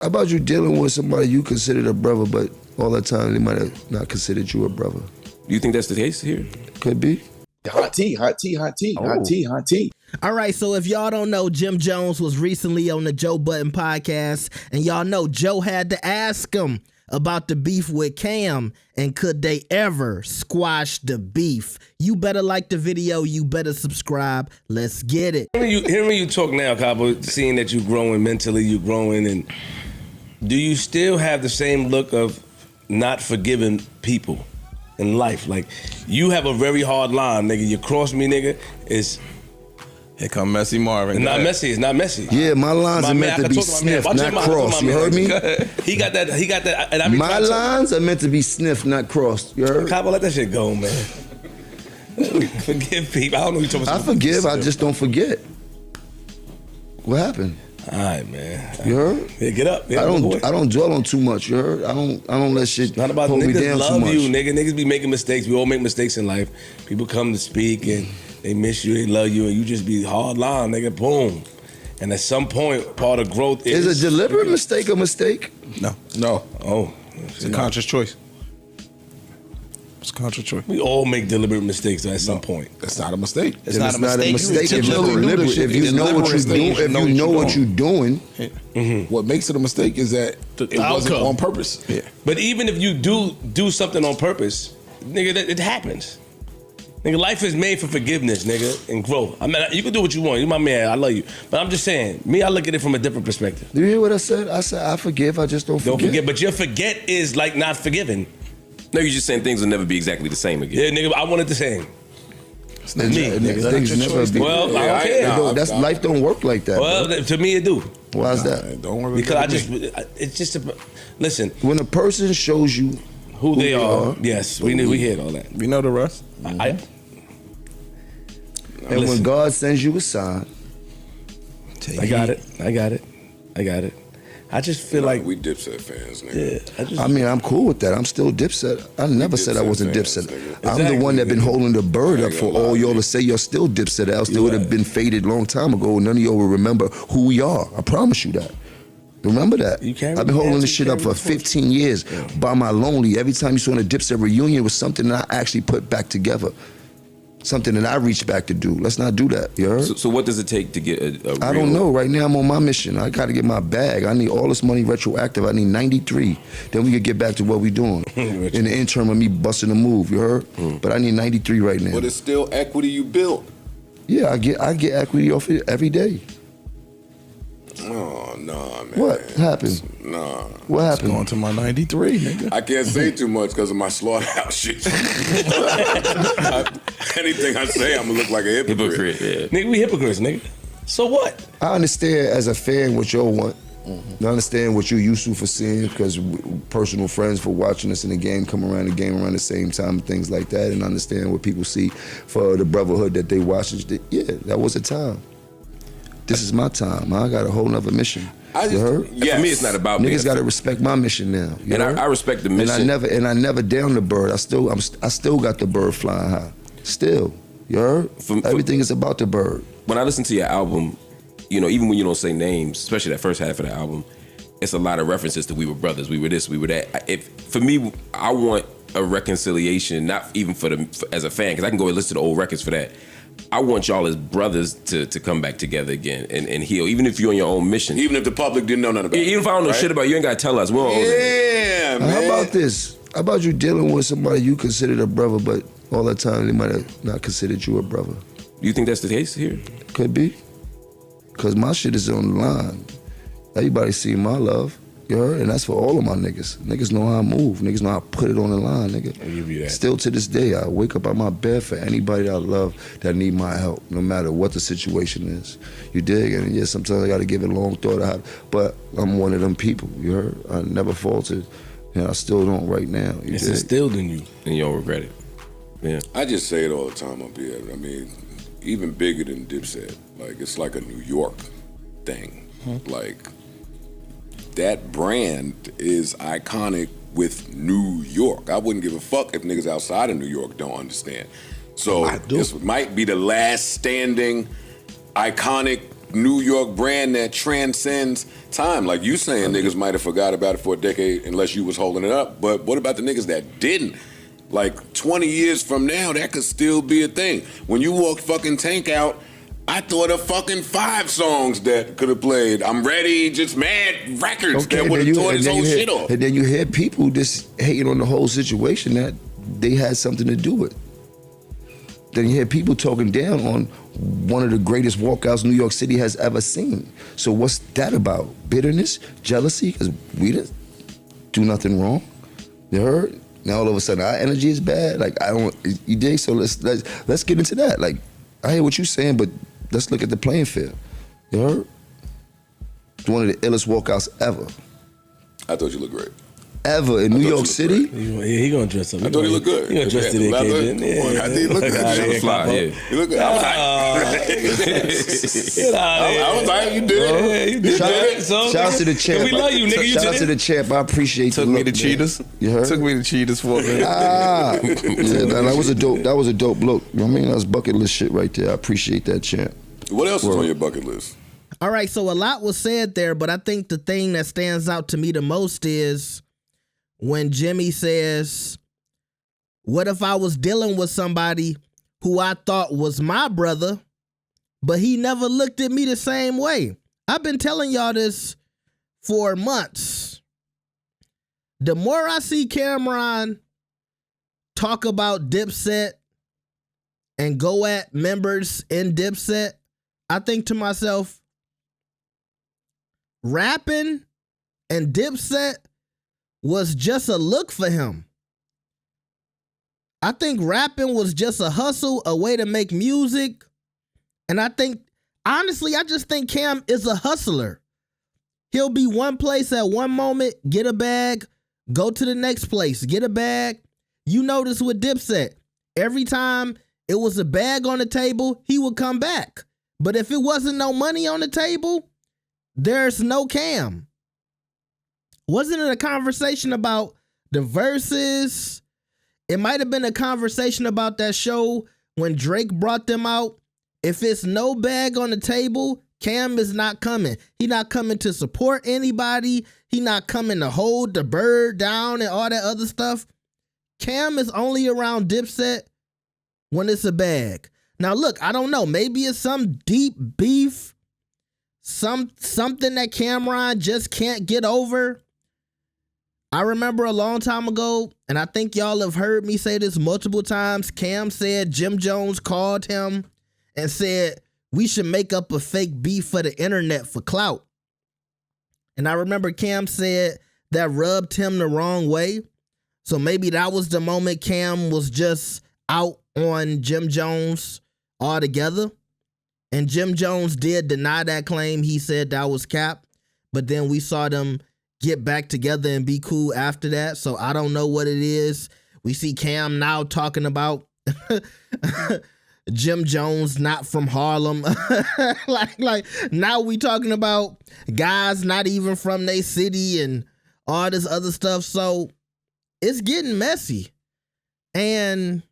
How about you dealing with somebody you considered a brother, but all that time they might have not considered you a brother? You think that's the case here? Could be. Hot tea. All right, so if y'all don't know, Jim Jones was recently on the Joe Budden podcast, and y'all know Joe had to ask him about the beef with Cam, and could they ever squash the beef? You better like the video, you better subscribe. Let's get it. Hearing you talk now, Cabo, seeing that you're growing mentally, you're growing, and do you still have the same look of not forgiving people in life? Like, you have a very hard line, nigga. You cross me, nigga, it's... Here come Messy Marvin. It's not messy. It's not messy. Yeah, my lines are meant to be sniffed, not crossed. You heard me? He got that. And I be my lines are meant to be sniffed, not crossed. You heard? Cabo, let that shit go, man. Forgive people. I don't know what you're talking about. I forgive. I just don't forget. What happened? All right, man. You heard? Yeah, get up. Yeah, I don't dwell on too much. You heard? I don't let shit not about hold me niggas down love too much. you, nigga. Niggas be making mistakes. We all make mistakes in life. People come to speak and they miss you, they love you, and you just be hard line, nigga. Boom. And at some point, part of growth is a deliberate mistake a mistake? No. Oh, it's a conscious choice. It's a conscious choice. We all make deliberate mistakes at some point. That's not a mistake. It's not a mistake. If you know what you're doing, if you know what you're doing, what makes it a mistake is that it wasn't on purpose. Yeah. But even if you do something on purpose, nigga, it happens. Nigga, life is made for forgiveness, nigga, and growth. I mean, you can do what you want. You're my man. I love you. But I'm just saying, me, I look at it from a different perspective. Do you hear what I said? I said I forgive. I just don't forget. Don't forget. But your forget is like not forgiving. No, you're just saying things will never be exactly the same again. Yeah, nigga, I want it the same. It's not me. Things never be. Well, I don't care. That's life don't work like that. Well, bro. To me, it do. Why's that? Don't worry. Because it's just listen. When a person shows you who they are, yes, we hear all that. We know the rest. And when God sends you a sign, I got it. I just feel like we Dipset fans, nigga. Yeah, I mean, I'm cool with that. I'm still Dipset. I never said I wasn't Dipset. I'm the one that been holding the bird up for all y'all to say you're still Dipset. Else they would have been faded long time ago. None of y'all will remember who we are. I promise you that. Remember that. I've been holding this shit up for 15 years by my lonely. Every time you saw a Dipset reunion, it was something that I actually put back together. Something that I reached back to do. Let's not do that, you heard? So what does it take to get a real... I don't know. Right now I'm on my mission. I got to get my bag. I need all this money retroactive. I need 93. Then we could get back to what we doing. In the interim of me busting a move, you heard? But I need 93 right now. But it's still equity you built. Yeah, I get equity off it every day. Oh, nah, man. What happened? Nah. What happened? Going to my 93, nigga. I can't say too much because of my slaughterhouse shit. Anything I say, I'm gonna look like a hypocrite. Yeah. Nigga, we hypocrites, nigga. So what? I understand as a fan what y'all want. I understand what you're used to for seeing because personal friends for watching us in the game come around the game around the same time and things like that, and understand what people see for the brotherhood that they watch. Yeah, that was a time. This is my time. I got a whole nother mission. You heard? Yes. For me, it's not about niggas got to respect my mission now. And I respect the mission. And I never down the bird. I still got the bird flying high. Still, you heard? Everything is about the bird. When I listen to your album, you know, even when you don't say names, especially that first half of the album, it's a lot of references to we were brothers, we were this, we were that. For me, I want a reconciliation, not even as a fan, because I can go and listen to old records for that. I want y'all as brothers to come back together again and heal, even if you're on your own mission. Even if the public didn't know nothing about it. Even if I don't know shit about you, ain't got to tell us. We're all man. How about this? How about you dealing with somebody you considered a brother, but all that time they might have not considered you a brother? Do you think that's the case here? Could be. Because my shit is on the line. Everybody see my love. You heard? And that's for all of my niggas. Niggas know how I move. Niggas know how I put it on the line, nigga. I'll give you that. Still to this day, I wake up out my bed for anybody that I love that need my help, no matter what the situation is. You dig? And yeah, sometimes I got to give it a long thought. But I'm one of them people, you heard? I never faltered, and I still don't right now. It's instilled in you. And you don't regret it. Yeah. I just say it all the time up here. I mean, even bigger than Dipset. Like, it's like a New York thing. Like, that brand is iconic with New York. I wouldn't give a fuck if niggas outside of New York don't understand. So this might be the last standing iconic New York brand that transcends time. Like you saying, niggas might have forgot about it for a decade unless you was holding it up. But what about the niggas that didn't? Like 20 years from now, that could still be a thing. When you walked fucking Tank out, I thought of fucking 5 songs that could have played. I'm ready, just mad records that would have tore this whole shit off. And then you hear people just hating on the whole situation that they had something to do with. Then you hear people talking down on one of the greatest walkouts New York City has ever seen. So what's that about? Bitterness? Jealousy? Because we didn't do nothing wrong. You heard? Now all of a sudden our energy is bad. Like I don't. You dig? So let's get into that. Like I hear what you're saying, but let's look at the playing field. You heard? It's one of the illest walkouts ever. I thought you looked great. Ever in New York City? Yeah, he gonna dress up. I thought he looked good. He gonna dress today, Kevin. I did look good. That fly, yeah. You look good. I was like, you did it. Yeah, you did it. So, Shout out to the champ. We love you, nigga. You Shout out did to it. the champ. I appreciate Took the me look, to man. Cheetahs. You heard? Took me to Cheetahs for a minute. Yeah, that was a dope. That was a dope look. You know what I mean? That was bucket list shit right there. I appreciate that, champ. What else was on your bucket list? All right, so a lot was said there, but I think the thing that stands out to me the most is when Jimmy says, what if I was dealing with somebody who I thought was my brother, but he never looked at me the same way? I've been telling y'all this for months. The more I see Cameron talk about Dipset and go at members in Dipset, I think to myself, rapping and Dipset was just a look for him. I think rapping was just a hustle, a way to make music. And I think, honestly, I just think Cam is a hustler. He'll be one place at one moment, get a bag, go to the next place, get a bag. You notice with Dipset, every time it was a bag on the table, he would come back. But if it wasn't no money on the table, there's no Cam. Wasn't it a conversation about the verses? It might have been a conversation about that show when Drake brought them out. If it's no bag on the table, Cam is not coming. He not coming to support anybody. He not coming to hold the bird down and all that other stuff. Cam is only around Dipset when it's a bag. Now look, I don't know. Maybe it's some deep beef, something that Cameron just can't get over. I remember a long time ago, and I think y'all have heard me say this multiple times, Cam said Jim Jones called him and said, we should make up a fake beef for the internet for clout. And I remember Cam said that rubbed him the wrong way. So maybe that was the moment Cam was just out on Jim Jones altogether. And Jim Jones did deny that claim. He said that was cap. But then we saw them get back together and be cool after that. So I don't know what it is. We see Cam now talking about Jim Jones not from Harlem. like now we talking about guys not even from their city and all this other stuff. So it's getting messy. And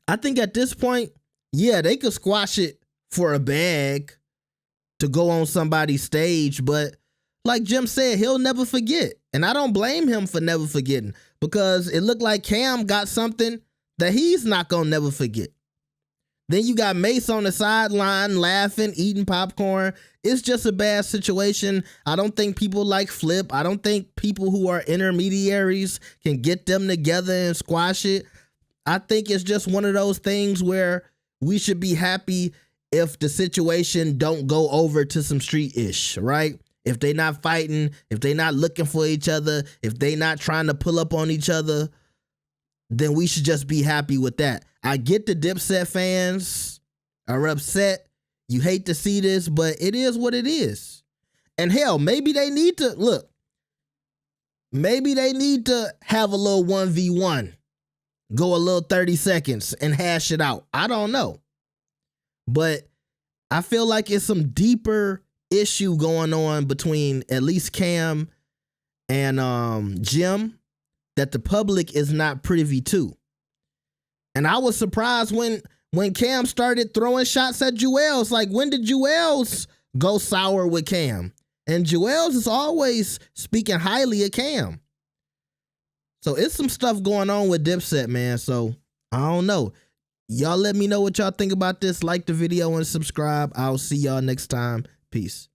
I think at this point, yeah, they could squash it for a bag to go on somebody's stage, but like Jim said, he'll never forget. And I don't blame him for never forgetting, because it looked like Cam got something that he's not gonna never forget. Then you got Mace on the sideline laughing, eating popcorn. It's just a bad situation. I don't think people like Flip. I don't think people who are intermediaries can get them together and squash it. I think it's just one of those things where we should be happy if the situation don't go over to some street-ish, right? If they not fighting, if they not looking for each other, if they not trying to pull up on each other, then we should just be happy with that. I get the Dipset fans are upset. You hate to see this, but it is what it is. And hell, maybe they need to, look, maybe they need to have a little 1v1. Go a little 30 seconds and hash it out. I don't know. But I feel like it's some deeper issue going on between at least Cam and Jim that the public is not privy to. And I was surprised when when Cam started throwing shots at Juelz. Like, when did Juelz go sour with Cam? And Juelz is always speaking highly of Cam. So it's some stuff going on with Dipset, man. So I don't know. Y'all let me know what y'all think about this. Like the video and subscribe. I'll see y'all next time. Peace.